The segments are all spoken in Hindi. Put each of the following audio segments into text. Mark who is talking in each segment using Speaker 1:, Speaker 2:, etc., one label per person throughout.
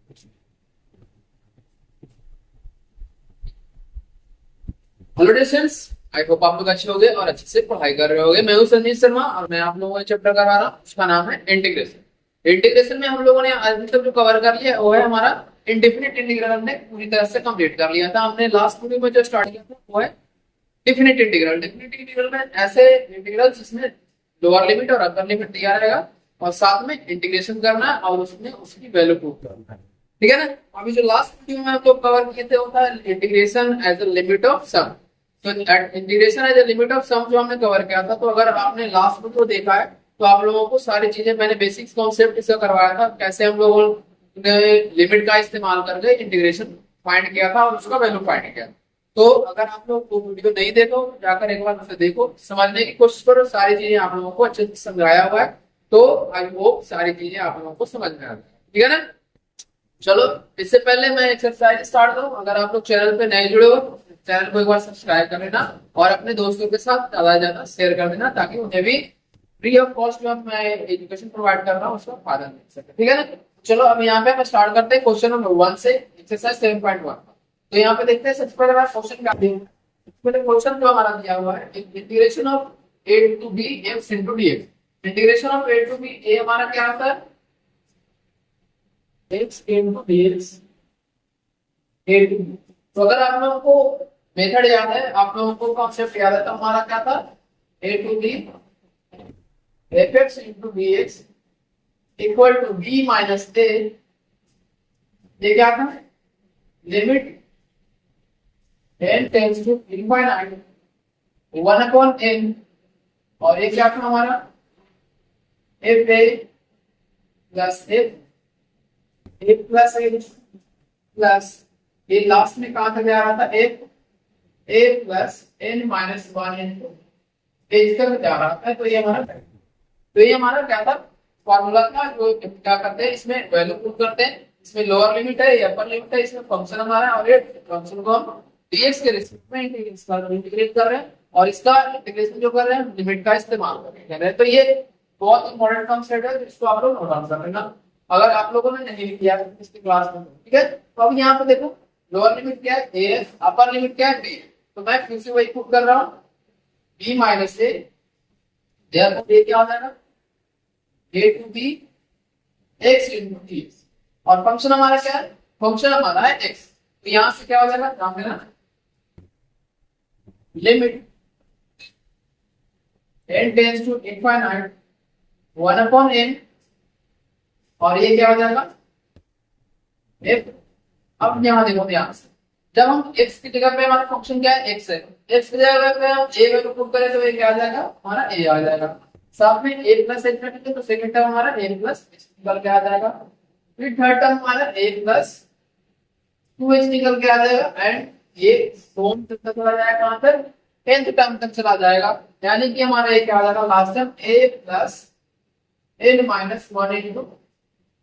Speaker 1: हेलो डिस्टेंस, आई होप आप लोग अच्छे होंगे और अच्छे से पढ़ाई कर रहे होंगे। मैं हूं संजीव शर्मा और मैं आप लोगों को चैप्टर करवा रहा हूँ, उसका नाम है इंटीग्रेशन। इंटीग्रेशन में हम लोगों ने आज तक जो कवर कर लिया वो है हमारा इंडेफिनिट इंटीग्रल। हमने पूरी तरह से कंप्लीट कर लिया था। हमने लास्ट वीडियो में जो स्टार्ट किया था वो है डिफिनिट इंटीग्रल। डिफिनिट इंटीग्रल में ऐसे इंटीग्रल जिसमें लोअर लिमिट और अपर लिमिट दिया रहेगा और साथ में इंटीग्रेशन करना है और उसमें उसकी वैल्यू प्रूव करना है। ठीक है ना। अभी जो लास्ट वीडियो में हम लोग कवर किए थे वो था integration as a limit of sum. तो integration as a limit of sum जो हमने कवर किया था, तो अगर आपने लास्ट वीडियो देखा है तो आप लोगों को सारी चीजें मैंने बेसिक्स कॉन्सेप्ट इसका करवाया था, कैसे हम लोगों ने लिमिट का इस्तेमाल करके इंटीग्रेशन फाइंड किया था और उसका वैल्यू फाइंड किया। तो अगर आप लोग वो वीडियो नहीं देखो, जाकर एक बार उसे देखो, समझने की कोशिश करो। सारी चीजें आप लोगों को अच्छे से समझाया हुआ है, तो आई होप सारी चीजें आप लोगों को समझ में आ जाए। ठीक है ना। चलो, इससे पहले मैं एक्सरसाइज स्टार्ट करूं, अगर आप लोग चैनल पे नए जुड़े हो तो चैनल को एक बार सब्सक्राइब कर लेना और अपने दोस्तों के साथ ज्यादा से ज्यादा शेयर कर देना, ताकि उन्हें भी फ्री ऑफ कॉस्ट जो मैं एजुकेशन प्रोवाइड कर रहा हूँ उसका फायदा मिल सके। ठीक है ना। चलो अब यहाँ पे हम स्टार्ट करते हैं क्वेश्चन नंबर 1 से, एक्सरसाइज 7.1। तो यहाँ पे देखते हैं सबसे पहले हमारा क्वेश्चन क्या है। सबसे क्वेश्चन जो हमारा दिया हुआ है, integration of a to b x into dx। Integration of a to b a हमारा क्या आता है, x into dx a to b। तो अगर आप लोगों को मेथड याद है, आप लोगों को कॉन्सेप्ट याद है, तो हमारा क्या था, a to b fx into dx equal to b minus a। ये क्या था, limit n tends to infinite 1 upon n, और ये क्या था हमारा f a plus f a plus h plus ये लास्ट में कहां तक जा रहा था, f a plus n minus 1 into h तक जा रहा था। तो ये हमारा क्या था, फॉर्मूला था। जो क्या करते हैं, इसमें वैल्यू पुट करते हैं। इसमें लोअर लिमिट है, ये अपर लिमिट है, इसमें फंक्शन हमारा, और ये फंक्शन को हम dx के रिस्पेक्ट में इंटीग्रेट कर रहे हैं और इसका इंटीग्रेशन जो कर रहे हैं लिमिट का इस्तेमाल कर रहे हैं। तो ये बहुत इंपॉर्टेंट कॉन्सेप्ट है, जिसको आप लोग नोट डाउन कर लेना अगर आप लोगों ने नहीं किया इसकी क्लास में। ठीक है। तो अब यहाँ पे देखो, लोअर लिमिट क्या है a, अपर लिमिट क्या है b। तो मैं फिर से वही पुट कर रहा हूँ, b माइनस a, देयरफॉर ये क्या हो जाएगा, a to b x into dx, और फंक्शन हमारा क्या है, फंक्शन हमारा है x। तो यहां से क्या हो जाएगा, ध्यान देना, limit n tends to infinite 1 upon n, और ये क्या हो जाएगा f। अब यहां देखो, ध्यान से जब हम x की जगह पे, हमारा फंक्शन क्या है x है, x की जगह पे हम a वैल्यू पुट करें तो ये क्या आ जाएगा, हमारा a आ जाएगा। साथ में a प्लस h रखेंगे तो सेकंड टर्म हमारा a प्लस h निकल के आ जाएगा। फिर थर्ड टर्म हमारा a प्लस 2h निकल के आ जाएगा, एंड ये दोनों तक चला जाएगा, कहां तक, 10th टर्म तक चला जाएगा। यानी कि हमारा ये क्या आ जाएगा, last term a plus n minus 1 into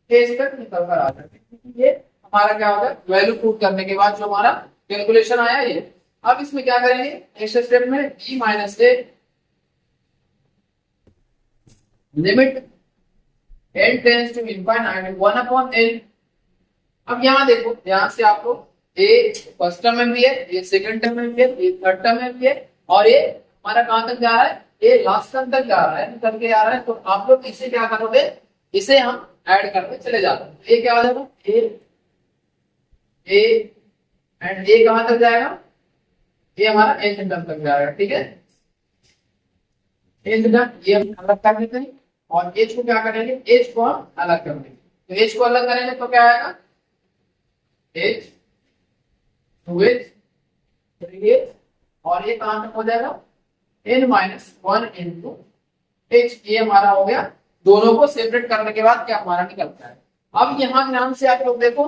Speaker 1: h तक निकल कर आ जाएगा। ये हमारा क्या होगा, वैल्यू पुट करने के बाद जो हमारा कैलकुलेशन आया ये। अब इसमें क्या करेंगे, नेक्स्ट स्टेप में b minus a limit n tends to infinite 1 upon n। अब यहाँ देखो, यहाँ से आपको a फर्स्ट टर्म में भी है, ये सेकंड टर्म में भी है, ये थर्ड टर्म में भी है, और ये हमारा कहां तक जा रहा है, ये लास्ट टर्म तक जा रहा है, निकल के आ रहा है। तो आप लोग इसे क्या करोगे, इसे हम ऐड करते चले जाते हैं। ये क्या हो जाएगा, a एंड a कहां तक जाएगा, ये हमारा nth टर्म तक जाएगा। ठीक है, nth टर्म ये हम अलग कर देते हैं, और h को क्या करेंगे, h को हम अलग कर देंगे। तो h को अलग करेंगे तो क्या आएगा, h 2h 3h, और ये कहां तक हो जाएगा, n माइनस 1 इंटू h। ये हमारा हो गया। दोनों को सेपरेट करने के बाद क्या हमारा निकलता है। अब यहाँ ध्यान से आप लोग देखो,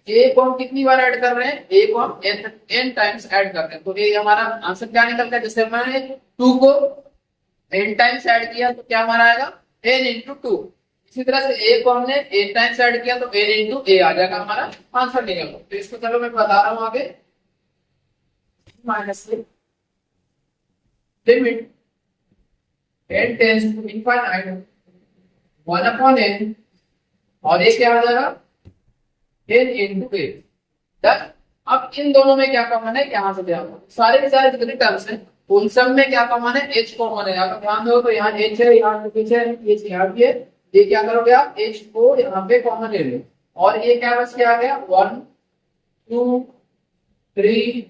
Speaker 1: a को हम कितनी बार ऐड कर रहे हैं, a को हम n टाइम्स ऐड कर रहे हैं। तो ये हमारा आंसर क्या निकलता है, जैसे मैंने 2 को n टाइम्स ऐड किया तो क्या हमारा आएगा, n इंटू 2। इसी तरह से a को हमने 8 टाइम्स ऐड किया तो n इंटू a आ जाएगा, हमारा आंसर निकलेगा। तो इसको चलो मैं बता रहा हूं आगे, minus limit n tends to infinite 1 upon n, और ये क्या आ जाएगा, n इंटू ए। अब इन दोनों में क्या कॉमन है, यहाँ से ध्यान दो, सारे के सारे जितने टर्म्स हैं उन सब में क्या कॉमन है, h कॉमन है। अगर ध्यान दो तो यहाँ h है, यहाँ पीछे h यहाँ भी है। ये क्या करोगे आप, h को यहाँ पे कॉमन ले लो और ये क्या बस क्या आ गया 1 2 3,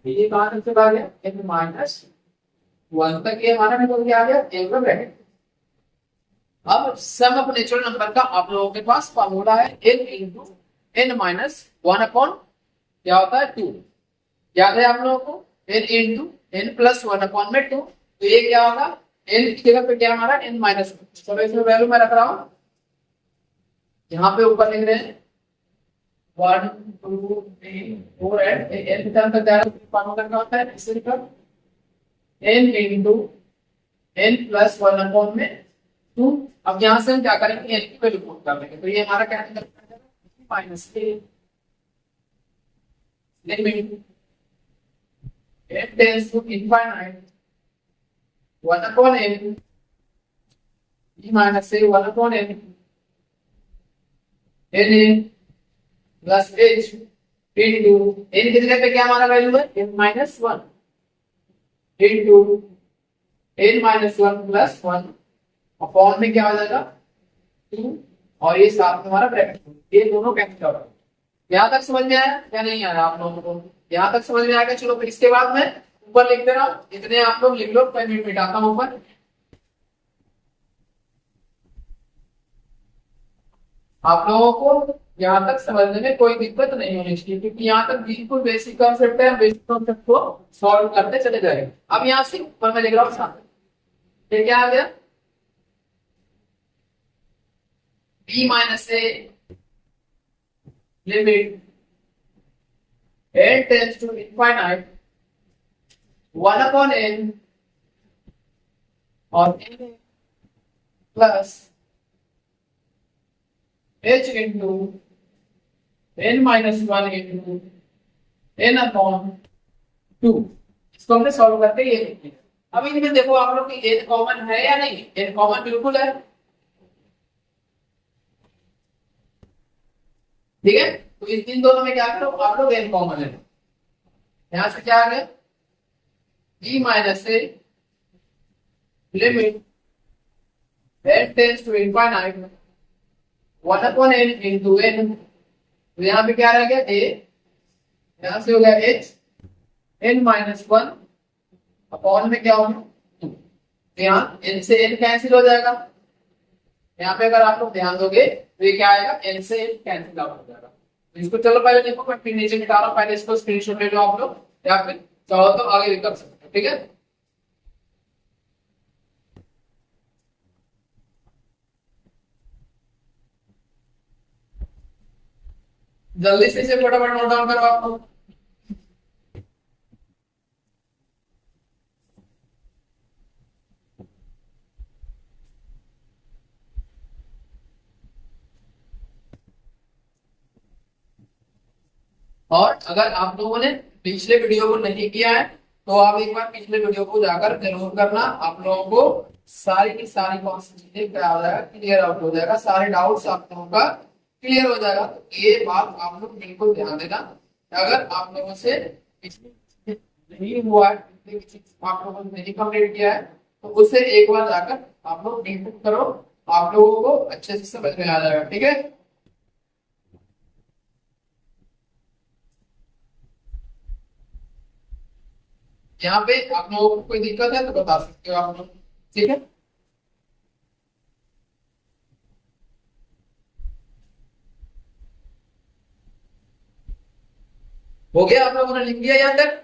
Speaker 1: ये कहाँ तक चला गया n माइनस 1 तक, ये हमारा निकल के आ गया एक ब्रैकेट। अब सम ऑफ नेचुरल नंबर का आप लोगों के पास फॉर्मूला है n into n minus 1 upon क्या होता है 2, याद है आप लोगों को, n into n plus 1 upon में 2, तो ये क्या होगा n की जगह पे क्या हमारा n माइनस 1। चलो इसमें वैल्यू मैं रख रहा हूं, यहाँ पे ऊपर लिख रहे हैं 1 2 3 4 एंड n टर्म तक जाएगा तो फॉर्मूला क्या होता है, इससे निकल n into n plus 1 upon में 2। अब यहाँ से हम क्या करेंगे, n की वैल्यू पुट कर लेंगे, तो ये हमारा क्या निकल minus a limit n tends to infinite 1 upon n e minus a 1 upon n n plus h into n की जगह पे क्या हमारा वैल्यू है n minus 1 into n minus 1 plus 1 upon में क्या हो जाएगा 2 और ये साथ में हमारा ब्रैकेट, ये दोनों कैंसिल हो गए। यहाँ तक समझ में आया या नहीं आया आप लोगों को, यहाँ तक समझ में आएगा। चलो फिर इसके बाद में ऊपर लिख दे रहा हूँ, इतने आप लोग लिख लो, मैं मिटाता हूँ ऊपर। आप लोगों को यहाँ तक समझने में कोई दिक्कत नहीं होनी चाहिए, क्योंकि यहाँ तक बिल्कुल बेसिक कॉन्सेप्ट है, बेसिक कॉन्सेप्ट को सॉल्व करते चले जाएंगे। अब यहाँ से ऊपर मैं लिख रहा हूँ सामने, ये क्या आ गया b minus a limit n tends to infinite 1 upon n और n plus h into n minus 1 into n upon 2। इसको हमने सॉल्व करके ये लिख लिया। अब इनमें देखो आप लोग की n कॉमन है या नहीं, n कॉमन बिल्कुल है, ठीक है। तो इन दोनों में क्या करो आप लोग n कॉमन है, यहां से क्या आ गया b minus a limit n tends to infinite 1 upon n into n, तो यहाँ पे क्या रह गया a, यहां से हो गया h n माइनस 1 अपॉन में क्या होगा 2, तो यहाँ n से n कैंसिल हो जाएगा। यहाँ पे अगर आप लोग ध्यान दोगे तो ये क्या आएगा n से n कैंसिल आउट हो जाएगा। इसको चलो पहले देखो, मैं फिर नीचे मिटा रहा हूँ, पहले इसको स्क्रीनशॉट ले लो आप लोग, या फिर चाहो तो आगे भी कर सकते हो, ठीक है। जल्दी से इसे फटाफट नोट डाउन करो आप लोग। और अगर आप लोगों ने पिछले वीडियो को नहीं किया है तो आप एक बार पिछले वीडियो को जाकर जरूर करना, आप लोगों को सारी की सारी कौन सी चीजें क्या हो जाएगा, क्लियर आउट हो जाएगा, सारे डाउट्स आप लोगों का क्लियर हो जाएगा। तो ये बात आप लोग बिल्कुल ध्यान देना, अगर आप लोगों से नहीं हुआ है, आप लोगों ने नहीं कंप्लीट किया है तो उसे एक बार जाकर आप लोग इनपुट करो, आप लोगों को अच्छे से समझ में आ जाएगा, ठीक है। यहाँ पे आप लोगों को कोई दिक्कत है तो बता सकते हो आप लोग, ठीक है। हो गया, आप लोगों ने लिख लिया यहाँ तक।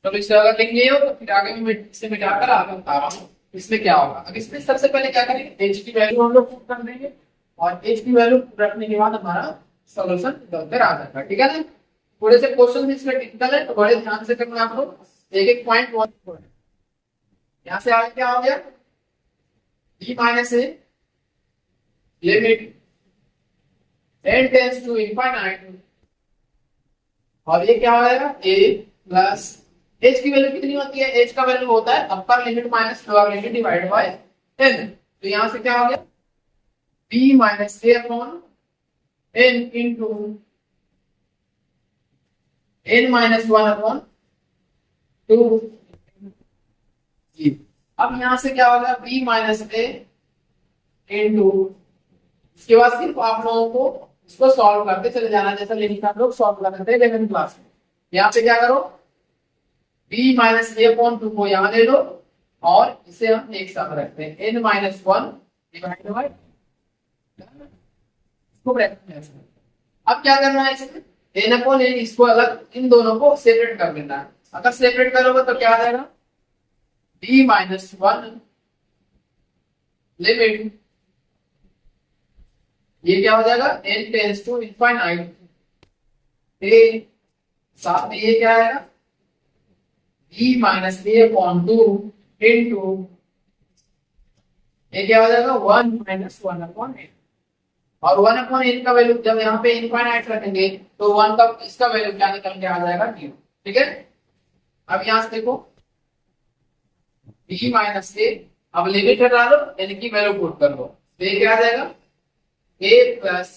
Speaker 1: तो इसे अगर लिख लिए हो तो फिर आगे भी इसे मिटाकर आगे बता रहा हूँ इसमें क्या होगा। अब इसमें सबसे पहले क्या करेंगे, h की वैल्यू हम लोग पुट कर देंगे और h की वैल्यू रखने के बाद हमारा सॉल्यूशन निकलकर आ जाएगा, ठीक है ना। थोड़े से क्वेश्चन इसमें टिपिकल है तो बड़े ध्यान से करना आप लोग, एक एक पॉइंट बहुत। यहाँ से आगे क्या हो गया b minus a limit n tends to infinite और ये क्या हो जाएगा a प्लस h की वैल्यू कितनी होती है, h का वैल्यू होता है upper limit minus lower limit divide by n। तो यहाँ से क्या हो गया बी माइनस ए upon N into N minus one upon two जी। अब यहां से क्या होगा बी माइनस ए इंटू, इसके बाद सिर्फ आप लोगों को इसको सॉल्व करते चले जाना, जैसा लिखा आप लोग सॉल्व करते थे 11th क्लास में। यहाँ पे क्या करो b minus A upon to को यहाँ ले लो और इसे हम एक साथ रखते हैं n minus one divide by, अब क्या करना है इसमें n अपॉन n, इसको अलग इन दोनों को सेपरेट कर देना है। अगर सेपरेट करोगे तो क्या आ जाएगा b माइनस वन लिमिट, ये क्या हो जाएगा n tends to infinite a, साथ में ये क्या आएगा b माइनस ए अपॉन टू इंटू ये क्या हो जाएगा one minus one upon n, और वन अपॉन एन का वैल्यू जब यहाँ पे इनफाइनाइट रखेंगे तो वन का इसका वैल्यू क्या निकल के आ जाएगा जीरो। ठीक है, अब यहां से देखो b माइनस ए, अब लिमिट हटा लो n की वैल्यू पुट कर लो तो ये क्या आ जाएगा a plus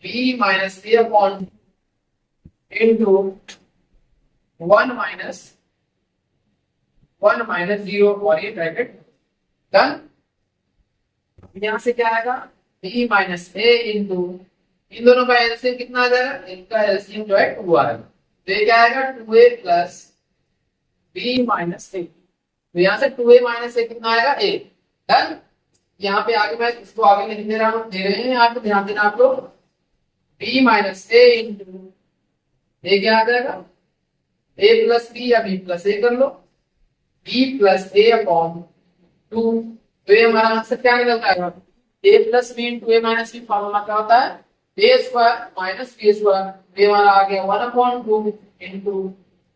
Speaker 1: b minus A upon into one minus zero और ये ब्रैकेट डन। यहां से क्या आएगा b माइनस ए इंटू इन दोनों का एलसीएम कितना आ जाएगा, इनका एलसीएम जो है 2 आएगा तो ये क्या आएगा 2a प्लस b माइनस ए, तो यहां से 2a माइनस ए कितना आएगा a डन। यहाँ पे आगे मैं इसको आगे लिख दे रहा हूँ, दे रहे हैं आपको ध्यान देना आप लोग b माइनस ए इंटू ये क्या आ जाएगा a प्लस बी या b प्लस ए कर लो b plus a upon two, तो ये हमारा आंसर क्या निकलता है a plus b into a minus b, formula क्या होता है a square minus b square, ये हमारा आ गया one upon two into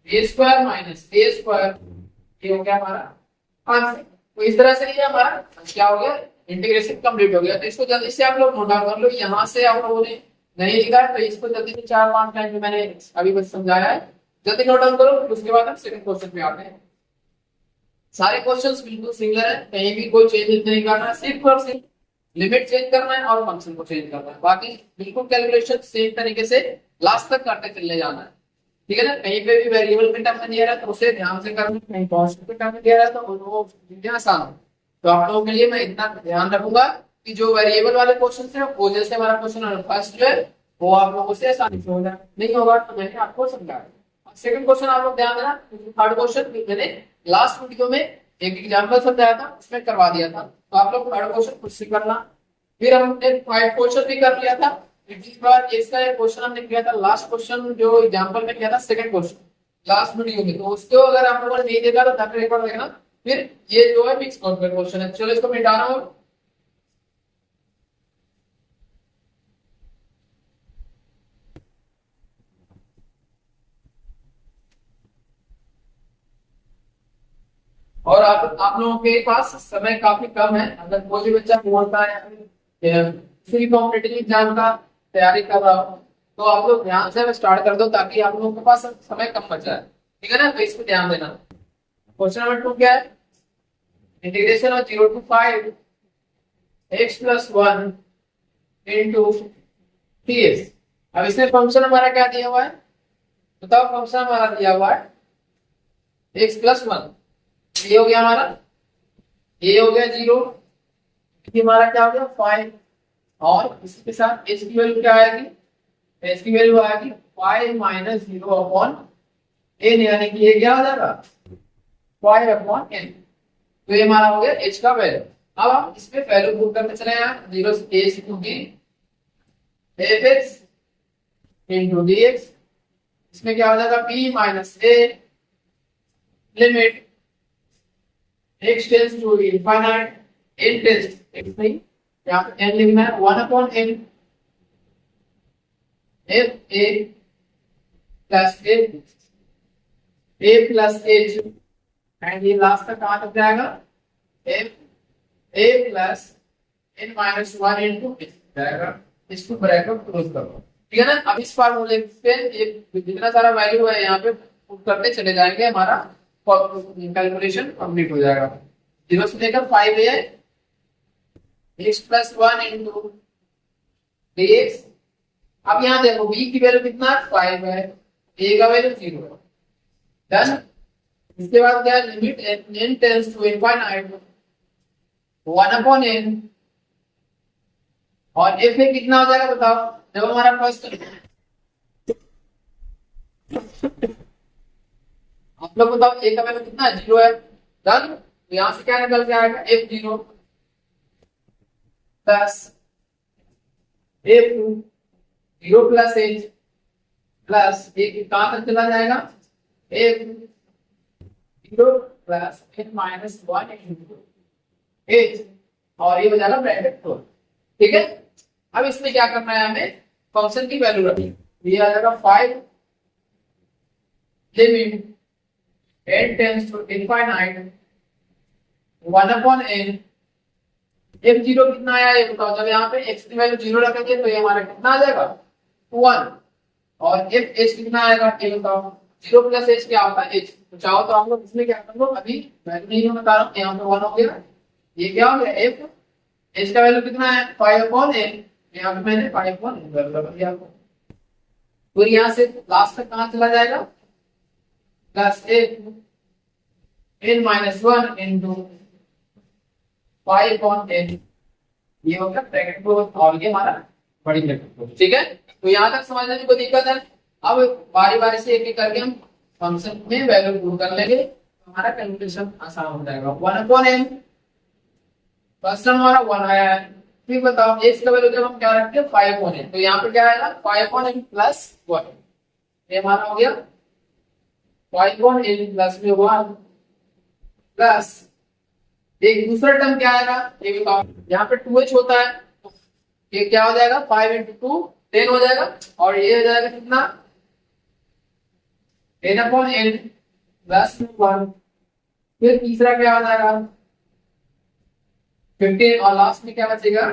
Speaker 1: a square minus a square, ये हो गया हमारा आंसर। तो इस तरह से ये हमारा क्या हो गया इंटीग्रेशन कंप्लीट हो गया। तो इसको जल्दी से आप लोग नोट डाउन कर लो, यहाँ से आप लोगों ने नहीं लिखा तो इसको जल्दी से 4-5 टाइम में मैंने अभी बस समझाया है, जल्दी नोट डाउन करो। उसके बाद हम सेकंड क्वेश्चन पे आते हैं। सारे क्वेश्चंस बिल्कुल सिमिलर है, कहीं भी कोई चेंज नहीं करना है, सिर्फ और सिर्फ लिमिट चेंज करना है और फंक्शन को चेंज करना है, बाकी बिल्कुल कैलकुलेशन सेम तरीके से लास्ट तक करते चले जाना है। ठीक है ना, कहीं पे भी वेरिएबल के टर्म में दिया रहा है तो उसे ध्यान से करना, कहीं कांस्टेंट के टर्म में दिया रहा है तो वो चीजें आसान हो। तो आप लोगों के लिए मैं इतना ध्यान रखूंगा कि जो वेरिएबल वाले क्वेश्चन है वो जैसे हमारा क्वेश्चन फर्स्ट जो है वो आप लोगों से आसानी से हो जाए, नहीं होगा तो मैंने आपको समझाया। सेकंड क्वेश्चन आप लोग ध्यान देना, थर्ड क्वेश्चन मैंने लास्ट वीडियो में एक एग्जाम्पल समझाया था उसमें करवा दिया था, तो आप लोग थर्ड क्वेश्चन खुद से करना। फिर हमने फाइव क्वेश्चन भी कर लिया था, इस बार इसका एक क्वेश्चन हमने किया था लास्ट क्वेश्चन जो एग्जाम्पल में किया था सेकंड क्वेश्चन लास्ट वीडियो में, तो उसको अगर आप लोगों ने नहीं देखा तो जाकर एक बार देखना। फिर ये जो है मिक्स कॉन्सेप्ट क्वेश्चन है, चलो इसको मिटा रहा हूं। और आप लोगों के पास समय काफी कम है, अगर कोई भी बच्चा बोलता है किसी भी कॉम्पिटिटिव एग्जाम का तैयारी कर रहा हो तो आप लोग ध्यान से स्टार्ट कर दो ताकि आप लोगों के पास समय कम बचा है। ठीक है ना, तो इस पर ध्यान देना। क्वेश्चन नंबर 2 क्या है, integration of 0 to 5 x plus 1 into 3x। अब इसमें फंक्शन हमारा क्या दिया हुआ है बताओ, फंक्शन हमारा दिया हुआ है x प्लस 1, ये हो गया हमारा, ये हो गया 0, हमारा क्या हो गया 5, और इसके साथ h की वैल्यू क्या आएगी, h की वैल्यू आएगी 5 माइनस 0 अपॉन n, यानी कि ये क्या आ जाएगा 5 अपॉन n, तो ये हमारा हो गया h का वैल्यू। अब हम इसमें वैल्यू पुट करते चले हैं, 0 से a to b fx into dx, इसमें क्या हो जाएगा b minus a limit x tends to infinite n tends x नहीं, यहाँ पे n लिखना है 1 upon n f a plus a plus h, and ये लास्ट तक कहां तक जाएगा f a plus n minus 1 into जाएगा, इसको ब्रैकेट क्लोज करो। ठीक है ना, अब इस फार्मूले पे जितना सारा वैल्यू है यहाँ पे पुट करते चले जाएंगे, हमारा कैलकुलेशन कंप्लीट हो जाएगा। 0 से लेकर 5a x plus 1 into dx। अब यहाँ देखो b की वैल्यू कितना है 5 है, a का वैल्यू 0 है। डन। इसके बाद क्या है, limit n tends to infinite 1 upon n, और f में कितना हो जाएगा बताओ, जब हमारा फर्स्ट, आप लोग बताओ a का वैल्यू कितना है 0 है। डन। तो यहां से क्या निकल के आएगा f0 plus f2 0 plus h plus एक कहां तक चला जाएगा f0 plus n minus 1 into h, और ये हो जाएगा ब्रैकेट क्लोज। ठीक है। अब इसमें क्या करना है, हमें फंक्शन की वैल्यू रखनी है। ये आ जाएगा 5 limit n tends to infinite 1 upon n, f0 कितना आया ये बताओ। जब यहाँ पे x की वैल्यू 0 रखेंगे तो ये हमारा कितना आ जाएगा 1, और f कितना आएगा ये बताओ। 0 प्लस h क्या होता है h, तो चाहो तो हम लोग इसमें क्या कर लो, अभी वैल्यू नहीं बता रहा हूँ, यहाँ पे 1 हो गया, ये क्या हो गया f, h का वैल्यू कितना है 5 अपॉन n, यहाँ पे मैंने 5 अपॉन n कर दिया। फिर यहाँ से लास्ट तक कहाँ चला जाएगा, plus n minus 1 into 5 upon n, ये होगा ब्रैकेट क्लोज, और ये हमारा बड़ी ब्रैकेट क्लोज। ठीक है। तो यहाँ तक समझने में कोई दिक्कत है। अब बारी बारी से एक एक करके हम फंक्शन में वैल्यू पुट कर लेंगे, तो हमारा कैलकुलेशन आसान हो जाएगा। 1 अपॉन n, फर्स्ट टर्म हमारा 1 आया है। फिर बताओ x का वैल्यू जब हम क्या रखते हैं 5 अपॉन n, तो यहाँ पे क्या आएगा 5 अपॉन n प्लस 1, ये हमारा हो गया 5 अपॉन n प्लस में 1 प्लस एक दूसरा टर्म क्या आएगा ये बताओ। यहाँ पे 2h होता है, तो ये क्या हो जाएगा 5 इंटू 2 10 हो जाएगा, और ये हो जाएगा कितना 10 अपॉन n प्लस 1। फिर तीसरा क्या हो जाएगा 15, और लास्ट में क्या बचेगा,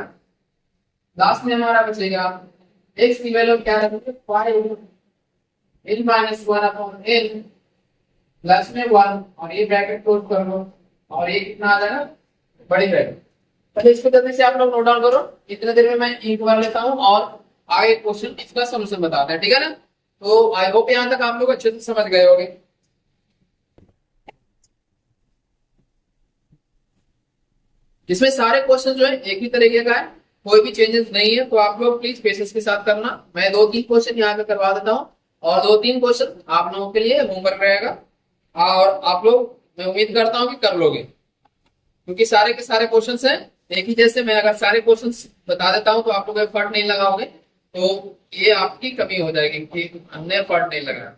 Speaker 1: लास्ट में हमारा बचेगा x की वैल्यू क्या रखेंगे 5 n minus 1 upon n plus में 1, और ये ब्रैकेट क्लोज कर लो, और ये कितना आ जाएगा बड़ी ब्रैकेट। पहले इसको जल्दी से आप लोग नोट डाउन करो, इतने देर में मैं एक बार लेता हूँ और आगे क्वेश्चन इसका सॉल्यूशन बताते हैं। ठीक है ना। तो आई होप यहाँ तक आप लोग अच्छे से समझ गए होंगे। इसमें सारे क्वेश्चन जो है एक ही तरीके का है, कोई भी चेंजेस नहीं है, तो आप लोग प्लीज पेशेंस के साथ करना। मैं 2-3 क्वेश्चन यहाँ पे करवा देता हूँ, और 2-3 क्वेश्चन आप लोगों के लिए होमवर्क रहेगा, और आप लोग, मैं उम्मीद करता हूँ कि कर लोगे, क्योंकि सारे के सारे क्वेश्चंस हैं एक ही जैसे। मैं अगर सारे क्वेश्चंस बता देता हूँ तो आप लोग एफर्ट नहीं लगाओगे, तो ये आपकी कमी हो जाएगी कि हमने एफर्ट नहीं लगाया।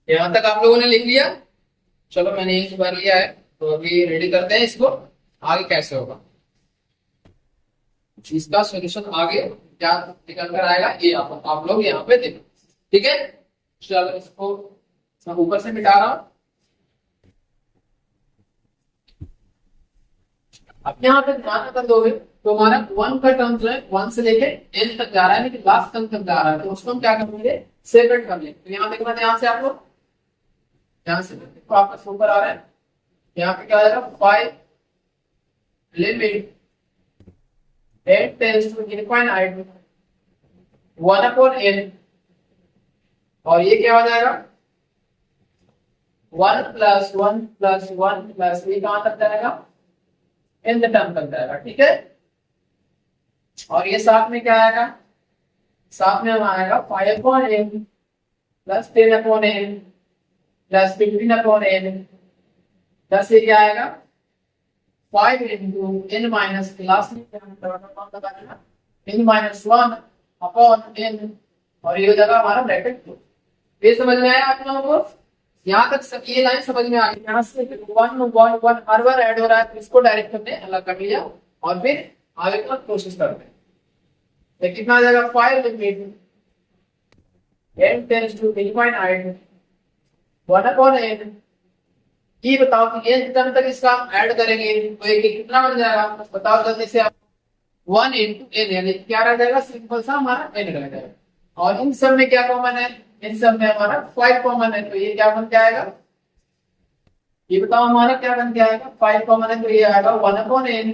Speaker 1: यहां तक आप लोगों ने लिख लिया, चलो मैंने एक बार लिया है, तो अभी रेडी करते हैं इसको, आगे कैसे होगा इसका सॉल्यूशन, आगे क्या निकल कर आएगा ये आप लोग यहाँ पे देखो। ठीक है। चलो इसको मैं ऊपर से मिटा रहा हूं। अब यहाँ पे ध्यान कर दोगे तो हमारा 1 का टर्म जो है 1 से लेके n तक जा रहा है, लेकिन लास्ट टर्म तक जा रहा है, तो उसको हम क्या करेंगे सेपरेट कर लेंगे। तो यहाँ देखना ध्यान से आप लोग, यहाँ से देखो आपका ऊपर आ रहा है, यहाँ पे क्या आ जाएगा 5 limit n tends to infinite 1 upon n, और ये क्या हो जाएगा 1 प्लस 1 प्लस 1 प्लस ये कहां तक जाएगा इन द टर्म तक जाएगा। ठीक है। और ये साथ में क्या आएगा, साथ में हम आएगा 5 upon n plus 10 upon n plus 15 upon n, plus ये क्या आएगा 5 इंटू n माइनस लास्ट में n माइनस 1 अपॉन n, और ये हो जाएगा हमारा ब्रैकेट। ये समझ में आया आप लोगों को, यहाँ तक सब ये लाइन समझ में आ गई। यहाँ से 1 1 1 हर बार ऐड हो रहा है, तो इसको डायरेक्ट हमने अलग कर लिया, और फिर आगे का कोशिश करते हैं। तो कितना आ जाएगा 5 limit n tends to infinite 1 upon n, ये बताओ कि n टर्म तक इसका ऐड करेंगे तो ये कितना बन जाएगा, बताओ जल्दी से आप। 1 इंटू एन, यानी क्या रह जाएगा, सिंपल सा हमारा एन रह जाएगा। और इन सब में क्या कॉमन है, इन सब में हमारा 5 कॉमन है, तो ये क्या बन के आएगा, ये बताओ हमारा क्या बन के आएगा, 5 कॉमन है तो ये आएगा 1 upon n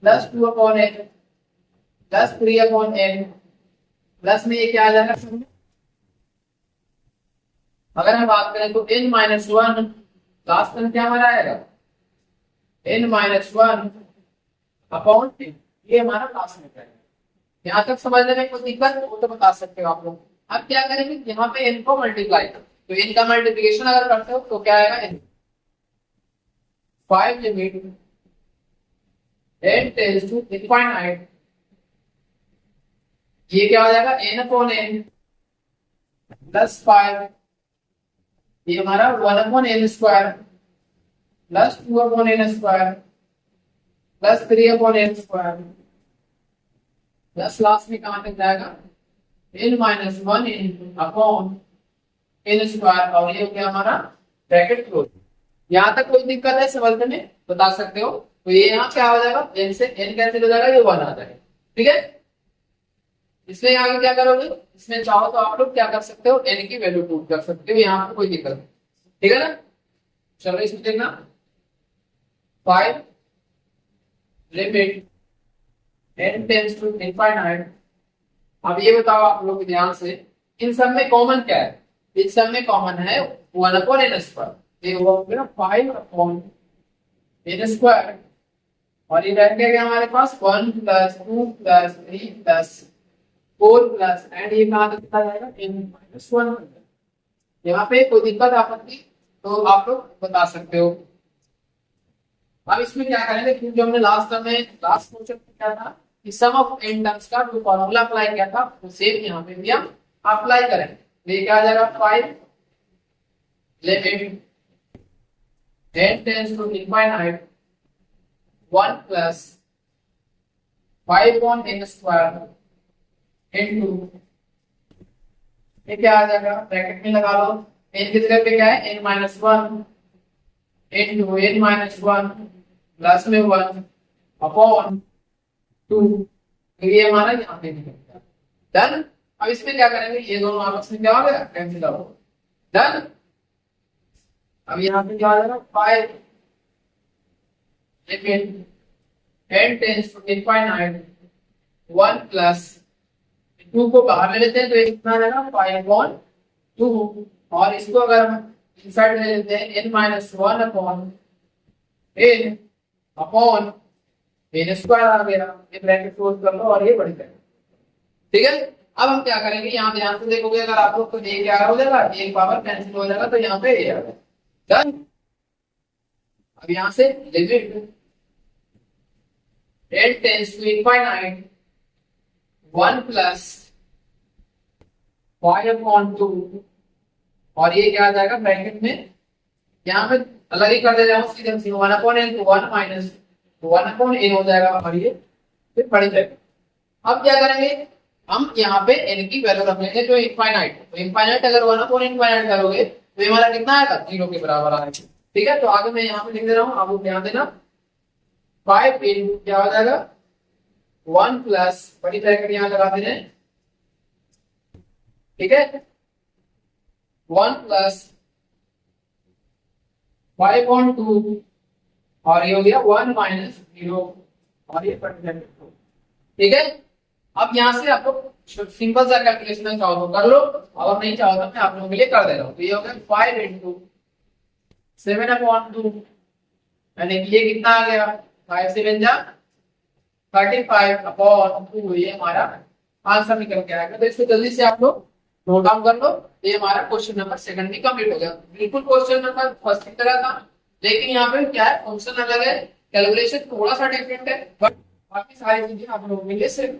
Speaker 1: plus 2 upon n plus 3 upon n plus में ये क्या आ जाएगा सब में? अगर हम बात करें तो n माइनस वन, लास्ट में क्या हमारा आएगा, n minus one upon n, ये हमारा लास्ट में है। यहाँ तक समझने में कोई दिक्कत हो तो बता सकते हो आप लोग। अब क्या करेंगे, यहाँ पे n को मल्टीप्लाई, तो n का मल्टीप्लिकेशन अगर करते हो तो क्या आएगा, n 5 limit n tends to infinite, ये क्या हो जाएगा n अपॉन n प्लस 5, ये हमारा 1 upon n square plus 2 upon n square plus 3 upon n square plus last में कहां तक जाएगा, n minus one upon n square, और ये हो गया हमारा ब्रैकेट क्लोज। यहाँ तक कोई दिक्कत है समझने में, बता सकते हो। तो ये यहाँ क्या हो जाएगा, n से n कैंसिल हो जाएगा, ये 1 आ जाएगा, ठीक है। इसमें आगे क्या करोगे, इसमें चाहो तो आप लोग क्या कर सकते हो, n की वैल्यू पुट कर सकते हो, यहाँ पे कोई दिक्कत नहीं, ठीक है ना। चलो इसमें देखना, 5 limit n tends to infinite. अब ये बताओ आप लोग ध्यान से, इन सब में कॉमन क्या है, इन सब में कॉमन है 1 अपॉन n स्क्वायर, ये होगा 5 अपॉन n स्क्वायर, और ये रह गया हमारे पास 1 plus 2 plus 3 plus 4 plus and ये कहां तक चला जाएगा, n माइनस वन। यहाँ पे कोई दिक्कत आपत्ति तो आप लोग बता सकते हो। अब इसमें क्या करेंगे, क्योंकि हमने लास्ट में लास्ट क्वेश्चन में क्या था कि सम ऑफ n टर्म्स का जो फॉर्मूला अप्लाई किया था वो सेम यहाँ पे भी हम अप्लाई करेंगे। ये क्या आ जाएगा, 5 limit n tends to infinite 1 plus 5 on n square into, ये क्या आ जाएगा, ब्रैकेट में लगा लो, n की जगह पे क्या है, n minus one into n minus one plus में 1 अपॉन 2, ये हमारा यहाँ पे निकलता है। डन। अब इसमें क्या करेंगे, ये दोनों आपस में क्या हो गया, कैंसिल हो। डन। अब यहाँ पे क्या आ जाएगा, 5 limit n tends to infinite 1 plus 2 को बाहर ले लेते हैं तो ये कितना आ जाएगा, 5/2, और इसको अगर हम इनसाइड ले लेते हैं n minus one upon n upon n square आ गया, ये ब्रैकेट क्लोज कर लो और ये बढ़ जाएगा, ठीक है। अब हम क्या करेंगे, यहाँ ध्यान से देखोगे अगर आप लोग, तो ये क्या हो जाएगा, एक पावर कैंसिल हो जाएगा, तो यहाँ पे ये आ जाएगा। डन। अब यहाँ से limit n tends to infinite 1 plus 5/2, और ये क्या आ जाएगा ब्रैकेट में, यहाँ पे अलग ही कर दे जाओ सीधे, 1 अपॉन n तो 1 माइनस 1 अपॉन n हो जाएगा, और ये फिर बढ़ जाएगा। अब क्या करेंगे, हम यहाँ पे n की वैल्यू रख लेंगे जो इनफाइनाइट, तो इनफाइनाइट अगर 1 अपॉन इनफाइनाइट करोगे तो ये हमारा कितना आएगा, 0 के बराबर आएगा, ठीक है। तो आगे मैं यहाँ पे लिख दे रहा हूँ, आप लोग ध्यान देना, 5 इंटू क्या हो जाएगा, 1 प्लस बड़ी ब्रैकेट यहाँ लगा दे रहे हैं, ठीक है, 1 प्लस 5/2, और ये हो गया 1 माइनस 0, और ये ठीक है। अब यहाँ से आप लोग सिंपल सा कैलकुलेशन चाहो तो कर लो, और नहीं चाहो तो मैं आप लोगों के लिए कर दे रहा हूँ। तो ये हो गया 5 इंटू 7/2, यानी ये कितना आ गया, 5 7 जा 35/2, ये हमारा आंसर निकल के आएगा। तो इसको जल्दी से आप लोग नोट डाउन कर लो। ये हमारा क्वेश्चन नंबर सेकंड भी कंप्लीट हो गया। बिल्कुल क्वेश्चन नंबर फर्स्ट की तरह था, लेकिन यहाँ पे क्या है, फंक्शन अलग है, कैलकुलेशन थोड़ा सा डिफरेंट है, बट बाकी सारी चीजें आप लोगों के लिए सेम।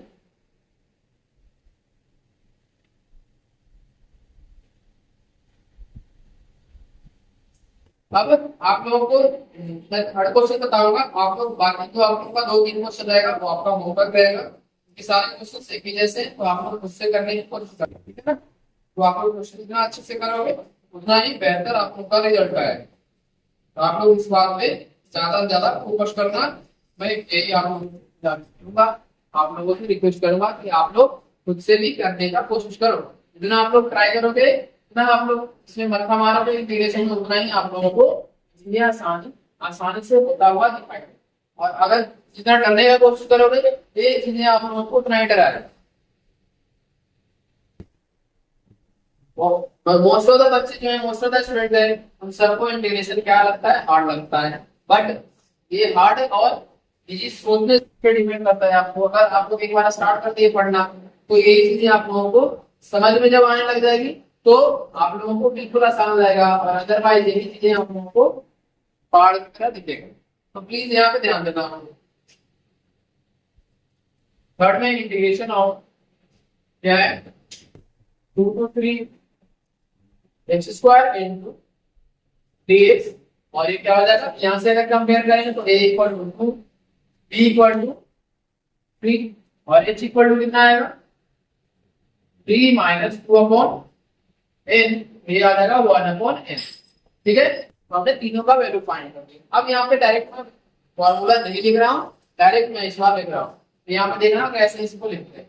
Speaker 1: अब आप लोगों को मैं थर्ड क्वेश्चन बताऊंगा, आप लोग बाकी तो आप लोगों का 2-3 क्वेश्चन रहेगा वो आपका होमवर्क रहेगा, कि सारे क्वेश्चन एक ही जैसे, तो आप लोग खुद से करने की कोशिश करें, ठीक है ना। तो आप लोग क्वेश्चन जितना अच्छे से करोगे उतना ही बेहतर आप लोग का रिजल्ट आएगा। तो आप लोग इस बात पे ज्यादा से ज्यादा फोकस करना, मैं यही आप लोग दूंगा। आप लोगों से रिक्वेस्ट करूंगा कि आप लोग खुद से भी करने का कोशिश करो। जितना आप लोग ट्राई करोगे उतना आप लोग इसमें मक्खा मारोगे इंटीग्रेशन में, उतना ही आप लोगों को ये आसानी से होता हुआ दिखाई देगा। और अगर जितना डरने का कोशिश करोगे ये चीजें आप लोगों को उतना ही डराएगा। मोस्ट ऑफ द बच्चे जो है, मोस्ट ऑफ द स्टूडेंट है, उन सबको इंटीग्रेशन क्या लगता है, हार्ड लगता है। बट ये हार्ड है और इजी सोचने पे डिपेंड करता है। आपको अगर आप लोग एक बार स्टार्ट कर दिए पढ़ना तो ये चीजें आप लोगों को समझ में जब आने लग जाएगी तो आप लोगों को बिल्कुल आसान हो जाएगा। और अदरवाइज यही चीजें आप लोगों को पहाड़ की तरह दिखेगा। तो प्लीज यहाँ पे ध्यान देना। थर्ड में इंटीग्रेशन ऑफ क्या है, 2 to 3 x square into 3x। और ये क्या हो जाएगा, यहां से अगर कंपेयर करेंगे तो a equal to 2, b equal to 3 और h इक्वल टू कितना आएगा 3 माइनस 2 अपॉन n, ये आ जाएगा 1 अपॉन n। ठीक है, तो हमने तीनों का वैल्यू फाइंड कर दिया। अब यहाँ पे डायरेक्ट मैं फॉर्मूला नहीं लिख रहा हूँ, डायरेक्ट मैं इस बार लिख रहा हूँ। तो यहाँ पे देखना कैसे इसको लिखते हैं।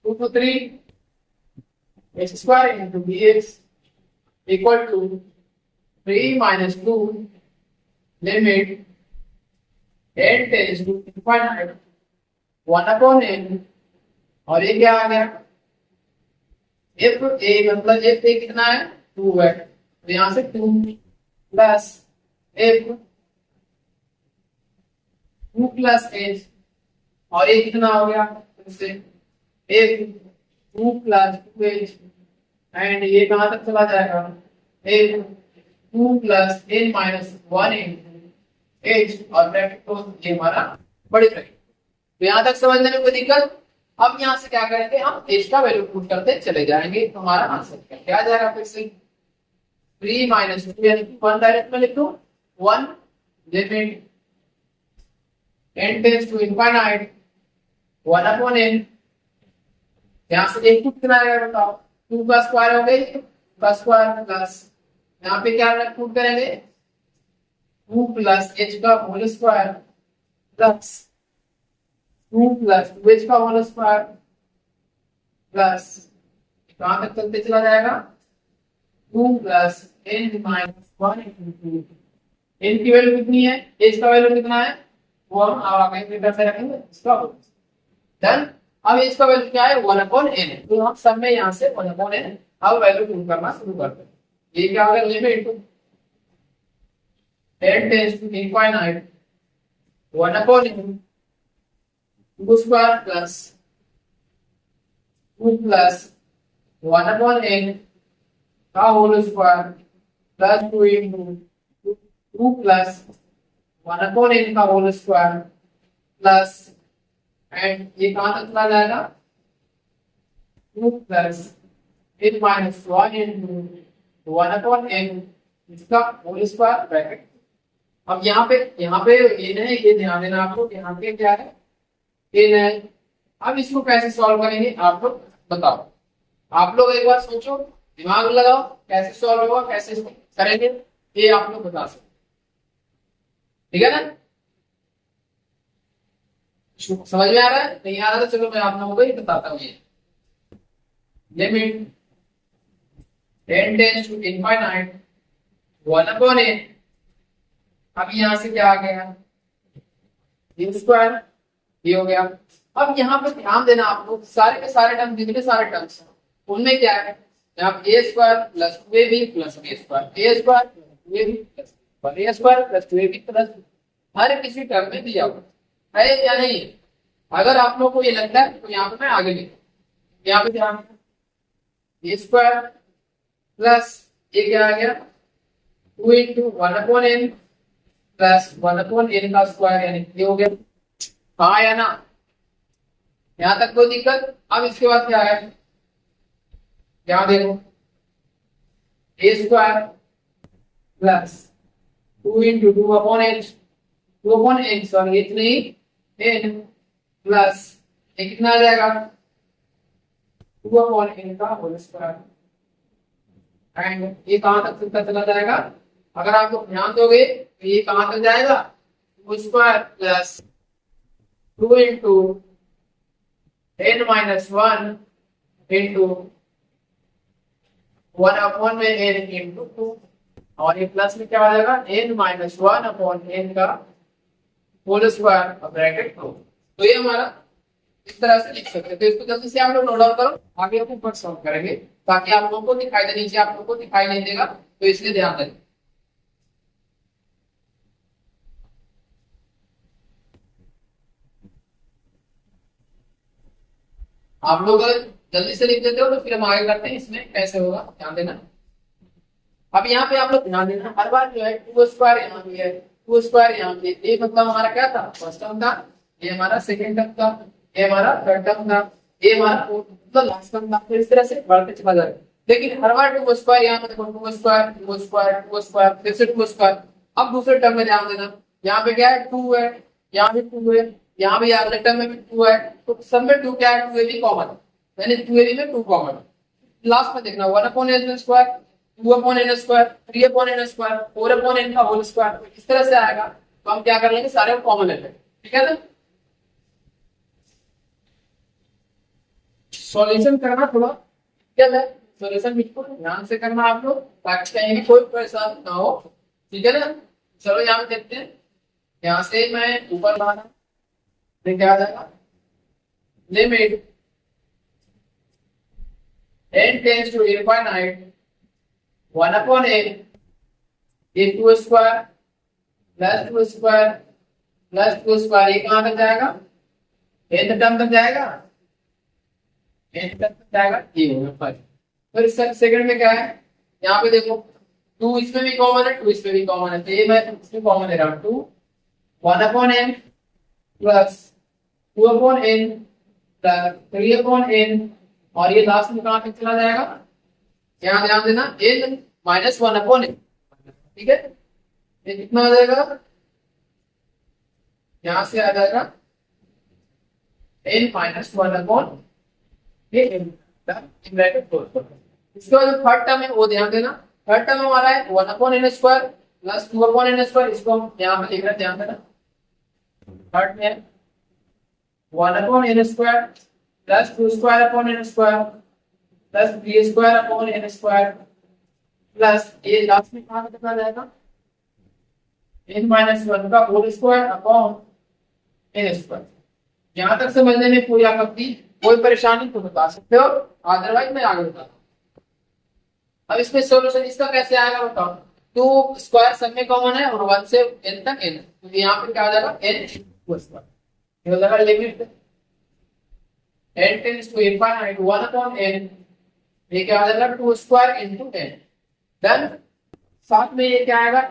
Speaker 1: 2 to 3 x square into b x equal to 3 minus 2 limit n tends to infinite 1 upon n। और ये क्या आ गया, f a मतलब f a कितना है 2 है, तो यहां से 2 प्लस f 2 प्लस h और ये कितना हो गया इससे f 2 प्लस 2h एंड ये कहां तक चला जाएगा f 2 plus n minus 1 h और ब्रैकेट को ये हमारा बड़ी ब्रैकेट। तो यहाँ तक समझने में कोई दिक्कत। अब यहाँ से क्या करेंगे, हम h का वैल्यू पुट करते चले जाएंगे तो हमारा आंसर क्या आ जाएगा, फिर से 3 माइनस 2 यानी कि 1 डायरेक्ट में लिख दो 1 limit n tends to infinite 1 upon n। यहाँ से एक कितना आएगा बताओ, 2 का स्क्वायर हो गया, का स्क्वायर प्लस यहाँ पे क्या पुट करेंगे 2 प्लस h का whole square plus 2 plus 2h का होल स्क्वायर प्लस कहां तक चलते चला जाएगा 2 प्लस n माइनस 1 n की वैल्यू कितनी है, h का वैल्यू कितना है वो हम आगे फिर से रखेंगे इसका। डन। अब h का वैल्यू क्या है 1 अपॉन n, तो हम सब में यहां से 1 अपॉन n अब वैल्यू पुट करना शुरू करते हैं। ये क्या होगा limit n tends to infinite 1 upon n 2 square plus 2 plus 1 upon n का whole square plus 2 into 2 plus 1 upon n का होल स्क्वायर प्लस एंड ये कहां तक चला जाएगा 2 plus n minus 1 into 1 upon n इसका होल स्क्वायर ब्रैकेट। अब यहाँ पे ये नहीं, ये ध्यान देना आपको, यहाँ पे क्या है n है। अब इसको कैसे सॉल्व करेंगे आप लोग बताओ, आप लोग एक बार सोचो, दिमाग लगाओ, कैसे सॉल्व होगा, कैसे इसको करेंगे, ये आप लोग बता सकते। ठीक है ना, समझ में आ रहा है, नहीं आ रहा तो चलो मैं आप लोगों को ही बताता हूँ। ये limit n tends to infinite 1 upon n। अब यहां से क्या आ गया n स्क्वायर, ये हो गया। अब यहाँ पे ध्यान देना आप लोग, सारे के सारे टर्म जितने सारे टर्म्स हैं उनमें क्या है, यहाँ a square plus 2ab plus b square, a square plus 2ab plus a square plus 2ab plus हर किसी टर्म में दिया हुआ है या नहीं। अगर आप लोग को ये लगता है तो यहाँ पे मैं आगे लिखूं, यहाँ पे ध्यान a स्क्वायर प्लस ये क्या आ गया 2 into 1 upon n plus 1 upon n का स्क्वायर यानी ये हो गया। हाँ या ना, यहां तक कोई दिक्कत। अब इसके बाद क्या है, यहां देखो a square plus 2 into 2 upon h 2 upon n sorry इतने ही n प्लस ये कितना आ जाएगा 2 अपॉन n का होल स्क्वायर एंड ये कहां तक चला जाएगा, अगर आप लोग ध्यान दोगे तो ये कहां तक जाएगा 2 square plus 2 into n minus 1 into 1 upon में n इंटू 2, और ये प्लस में क्या हो जाएगा n माइनस 1 अपॉन n का होल स्क्वायर ब्रैकेट 2। तो ये हमारा इस तरह से लिख सकते हैं। तो इसको जल्दी से आप लोग नोट डाउन करो, आगे हम ऊपर सॉल्व करेंगे ताकि आप लोगों को दिखाई दे, नीचे आप लोगों को दिखाई नहीं देगा, तो इसलिए ध्यान दें। आप लोग अगर जल्दी से लिख देते हो तो फिर हम आगे करते हैं, इसमें कैसे होगा ध्यान देना। अब यहाँ पे आप लोग ध्यान देना, हर बार जो है टू स्क्वायर यहाँ भी है, टू स्क्वायर यहाँ पे, ये मतलब हमारा क्या था फर्स्ट टर्म था, ये हमारा सेकेंड टर्म था, ये हमारा थर्ड टर्म था, ये हमारा मतलब लास्ट टर्म था। तो इस तरह से बढ़ते चला जाएगा। लेकिन हर बार टू स्क्वायर यहाँ पे देखो, two square two square two square फिर से टू स्क्वायर। अब दूसरे टर्म में ध्यान देना, यहाँ पे क्या है टू है, यहाँ भी टू है, यहाँ भी अगले टर्म में भी टू है, तो सब में टू क्या है, टू ए बी कॉमन है, यानी टू ए बी में टू कॉमन है। लास्ट में देखना 1 upon n square, 2 upon n square, 3 upon n square, 4 upon n का होल स्क्वायर, इस तरह से आएगा। तो हम क्या कर लेंगे, सारे कॉमन ले लेंगे, ठीक है ना। सॉल्यूशन करना थोड़ा क्या है, सॉल्यूशन बिल्कुल ध्यान से करना आप लोग, ताकि कहीं भी कोई परेशानी ना हो, ठीक है ना। चलो यहाँ पे देखते हैं, यहाँ से मैं ऊपर ला रहा हूं, क्या आ जाएगा, limit n tends to infinite 1 upon n two square plus two square plus two square, ये कहां तक जाएगा, n टर्म तक जाएगा, n तक जाएगा, ये होगा 5। फिर सेकंड में क्या है, यहाँ पे देखो 2 इसमें भी कॉमन है, 2 इसमें भी कॉमन है, तो ये मैं इसमें कॉमन ले रहा हूँ, 2 1 upon n plus 2 upon n plus 3 upon n, और ये लास्ट में कहां तक चला जाएगा, यहाँ ध्यान देना n माइनस 1 अपॉन n, ठीक है। ये कितना आ जाएगा, यहां से आ जाएगा n माइनस 1 अपॉन ये n ब्रैकेट क्लोज। इसके बाद थर्ड टर्म है वो ध्यान देना, थर्ड टर्म हमारा है 1 upon n square plus 2 upon n square, इसको हम यहाँ पे लिख रहे हैं, ध्यान देना। थर्ड में 1 upon n square plus 2 square upon n square plus 3 square upon n square plus ये लास्ट में कहां तक आ जाएगा, n माइनस 1 का whole square upon n square. यहां तक समझने में कोई आपत्ति, कोई परेशानी तो बता सकते हो, अदरवाइज मैं आगे बताता हूं। अब इसमें सॉल्यूशन इसका कैसे आएगा बताओ, 2 स्क्वायर सब में कॉमन है और 1 से n तक n, तो यहाँ पे क्या आ जाएगा n स्क्वायर, ये हो जाएगा limit n tends to infinite 1 upon n, ये क्या आ जाएगा 2 स्क्वायर इनटू n। देन साथ में ये क्या आएगा,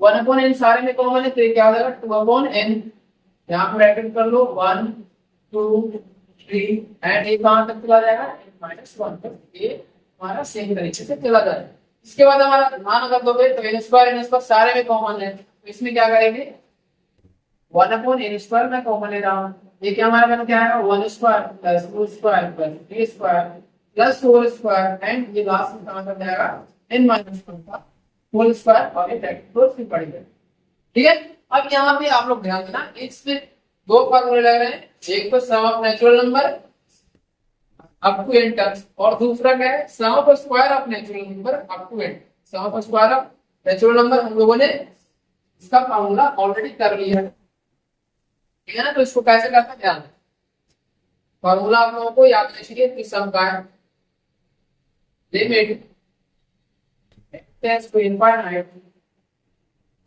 Speaker 1: 1 अपॉन n सारे में कॉमन है, तो ये क्या आ जाएगा 2 अपॉन n, यहाँ पे ब्रैकेट कर लो 1 2 3 एंड ये कहां तक चला जाएगा, माइनस 1 तक, ये हमारा सेम तरीके से चला जाएगा। इसके बाद हमारा ध्यान अगर दोगे तो n स्क्वायर सारे में कॉमन है, तो इसमें क्या करेंगे 1 अपॉन n स्क्वायर मैं कॉमन ले रहा हूँ, ये क्या हमारा बन क्या है 1 square plus 2 square plus 3 square plus 4 square and ये लास्ट में कहां तक जाएगा n माइनस 1 का होल स्क्वायर, और ये ब्रैकेट क्लोज फिर पड़ेगा, ठीक है। अब यहाँ पे आप लोग ध्यान देना, इसमें दो फार्मूले लग रहे हैं, एक तो sum of natural number up to n terms, और दूसरा क्या है sum of square of natural number up to n। Sum of square of natural number हम लोगों ने इसका फार्मूला ऑलरेडी कर लिया है, ठीक है ना। तो इसको कैसे करते हैं ध्यान, फार्मूला आप लोगों को याद रखिए कि सम का है लिमिट टेंड्स टू इनफाइनाइट,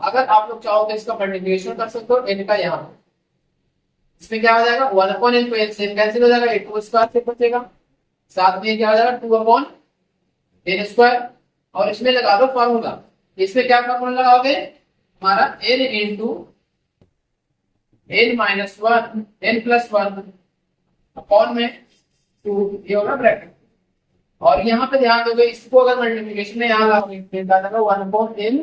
Speaker 1: अगर आप लोग चाहो तो इसका मल्टीप्लिकेशन कर सकते हो n का, यहाँ इसमें क्या हो जाएगा 1 अपॉन n, तो n से कैंसिल हो जाएगा, 2 स्क्वायर से बचेगा, साथ में क्या हो जाएगा 2 अपॉन n स्क्वायर, और इसमें लगा दो फार्मूला, इसमें क्या फार्मूला लगाओगे हमारा n into n minus 1 n plus 1 upon में 2, ये होगा ब्रैकेट, और यहाँ पे ध्यान दोगे इसको अगर मल्टीप्लिकेशन में यहाँ लाओगे 1 अपॉन n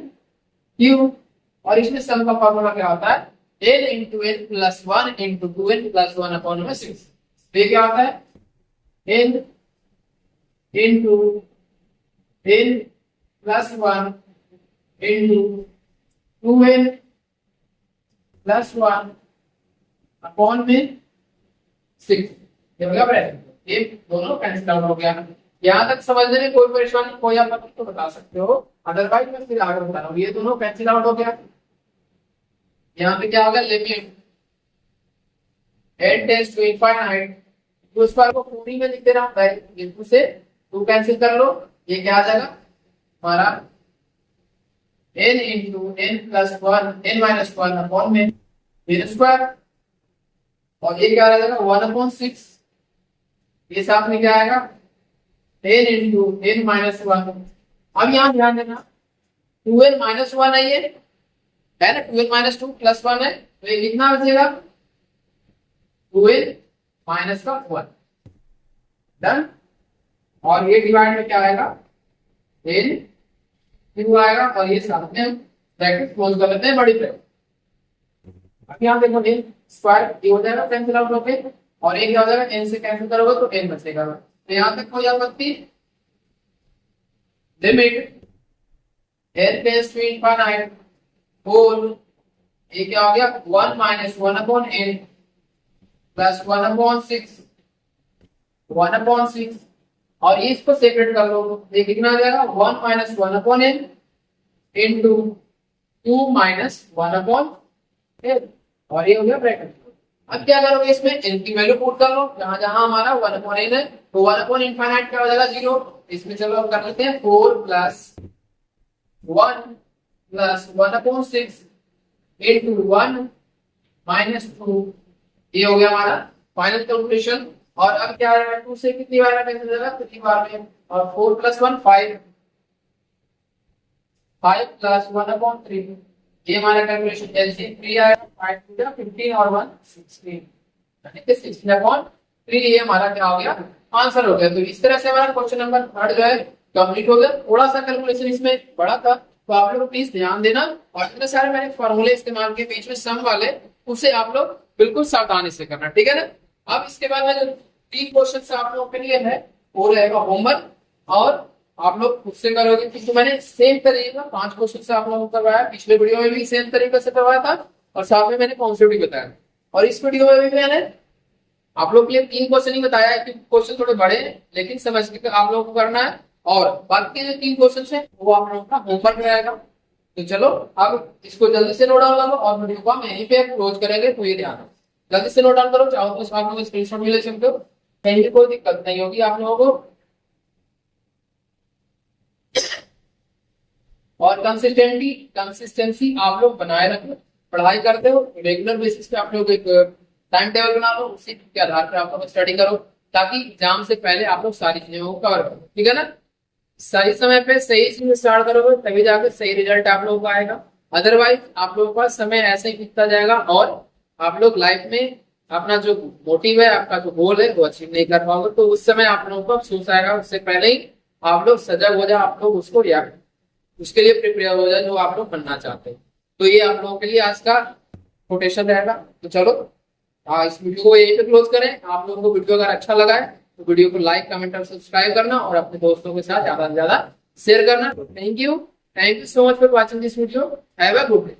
Speaker 1: क्यूब, और इसमें सम का फार्मूला क्या होता है n into n plus 1 into 2n plus 1 upon में 6, तो ये क्या होता है n into n plus 1 into 2n plus 1 upon में 6, ये हो गया ब्रैकेट, ये दोनों कैंसिल आउट हो गया। यहाँ तक समझने में कोई परेशानी कोई आप तो बता सकते हो, अदरवाइज मैं फिर आगे बता रहा हूँ। ये दोनों कैंसिल आउट हो गया। यहाँ पे क्या होगा, limit n tends to infinite, तो स्क्वायर को पूरी में लिख दे रहा हूँ, इनटू से 2 कैंसिल कर लो, ये क्या आ जाएगा हमारा n into n plus 1 n minus 1 upon में मेन स्क्वायर, और ये क्या आ जाएगा 1/6, ये साथ में क्या आएगा n इंटू n माइनस 1। अब यहाँ ध्यान देना 2n माइनस 1 है, ये है ना, 2n माइनस 2 प्लस 1 है, तो ये कितना बचेगा 2n माइनस का 1, डन। और ये डिवाइड में क्या आएगा n क्यों आएगा, और ये साथ में ब्रैकेट क्लोज कर लेते हैं बड़ी ब्रैकेट। अब यहाँ देखो n स्क्वायर ये हो जाएगा कैंसिल आउट होके, और एक क्या हो जाएगा n से कैंसिल करोगे तो n बचेगा। तो यहाँ तक कोई आपत्ति, limit n tends to infinite whole, ये क्या हो गया 1 माइनस 1 अपॉन n प्लस 1/6 और ये इसको सेपरेट कर लो, ये कितना आ जाएगा 1 minus 1 upon n into 2 minus 1 upon n, और ये हो गया ब्रैकेट। अब क्या करोगे, इसमें n की वैल्यू पुट कर लो, जहां जहां हमारा 1 अपॉन n है, तो 1 अपॉन इनफाइनाइट क्या हो जाएगा 0, इसमें चलो हम कर लेते हैं 4 प्लस 1 प्लस 1/6 इंटू 1 माइनस 2, ये हो गया हमारा फाइनल कैलकुलेशन। और अब क्या है 2 से कितनी बार कैंसिल हो जाएगा, कितनी बार में, और 4 प्लस 1 5 प्लस 1/3, ये हमारा कैलकुलेशन एलसीएम 3 आएगा, 5 टू 15 और 1 16, यानी कि 16/3, ये हमारा क्या हो गया आंसर हो गया। तो इस तरह से हमारा क्वेश्चन नंबर 3 जो है कंप्लीट हो गया। थोड़ा सा कैलकुलेशन इसमें बड़ा था, तो आप लोग प्लीज ध्यान देना, और इतने सारे मैंने फॉर्मूले इस्तेमाल के बीच में सम वाले, उसे आप लोग बिल्कुल सावधानी से करना, ठीक है ना। अब इसके बाद में जो 3 क्वेश्चन आप लोगों के लिए है वो रहेगा होमवर्क, और आप लोग खुद से करोगे, क्योंकि मैंने सेम तरीके का 5 क्वेश्चन से आप लोगों को करवाया, पिछले वीडियो में भी सेम तरीके से करवाया था, और साथ में मैंने कॉन्सेप्ट भी बताया, और इस वीडियो में भी मैंने आप लोग के लिए 3 क्वेश्चन ही बताया है, क्योंकि क्वेश्चन थोड़े बड़े हैं, लेकिन समझ के आप लोगों को करना है, और बाकी जो 3 क्वेश्चन है वो आप लोगों का होमवर्क रहेगा। तो चलो अब इसको जल्दी से नोट डाउन कर लो, और वीडियो को हम यहीं पे क्लोज करेंगे, तो ये ध्यान जल्दी से नोट डाउन करो, चाहो तो आप लोग स्क्रीनशॉट भी ले सकते हो, कहीं भी कोई दिक्कत नहीं होगी आप लोगों को। और कंसिस्टेंसी आप लोग बनाए रखो, पढ़ाई करते हो रेगुलर बेसिस पे, आप लोग एक टाइम टेबल बना लो, उसी के आधार पर आप लोग स्टडी करो, ताकि एग्जाम से पहले आप लोग सारी चीजों को कवर करो, ठीक है ना। सही समय पे सही चीज स्टार्ट करोगे तभी जाकर सही रिजल्ट आप लोगों को आएगा, अदरवाइज आप लोगों का समय ऐसे ही बीतता जाएगा, और आप लोग लाइफ में अपना जो मोटिव है, आपका जो गोल है वो अचीव नहीं कर पाओगे, तो उस समय आप लोगों को अफसोस आएगा। उससे पहले ही आप लोग सजग हो जाए, आप लोग उसको याद उसके लिए प्रिपेयर हो जाए जो आप लोग बनना चाहते हैं। तो ये आप लोगों के लिए आज का कोटेशन रहेगा। तो चलो इस वीडियो को यहीं पे क्लोज करें। आप लोगों को वीडियो अगर अच्छा लगा है तो वीडियो को लाइक, कमेंट और सब्सक्राइब करना, और अपने दोस्तों के साथ ज्यादा से ज्यादा शेयर करना। Thank you so much for watching this video. Have a good day.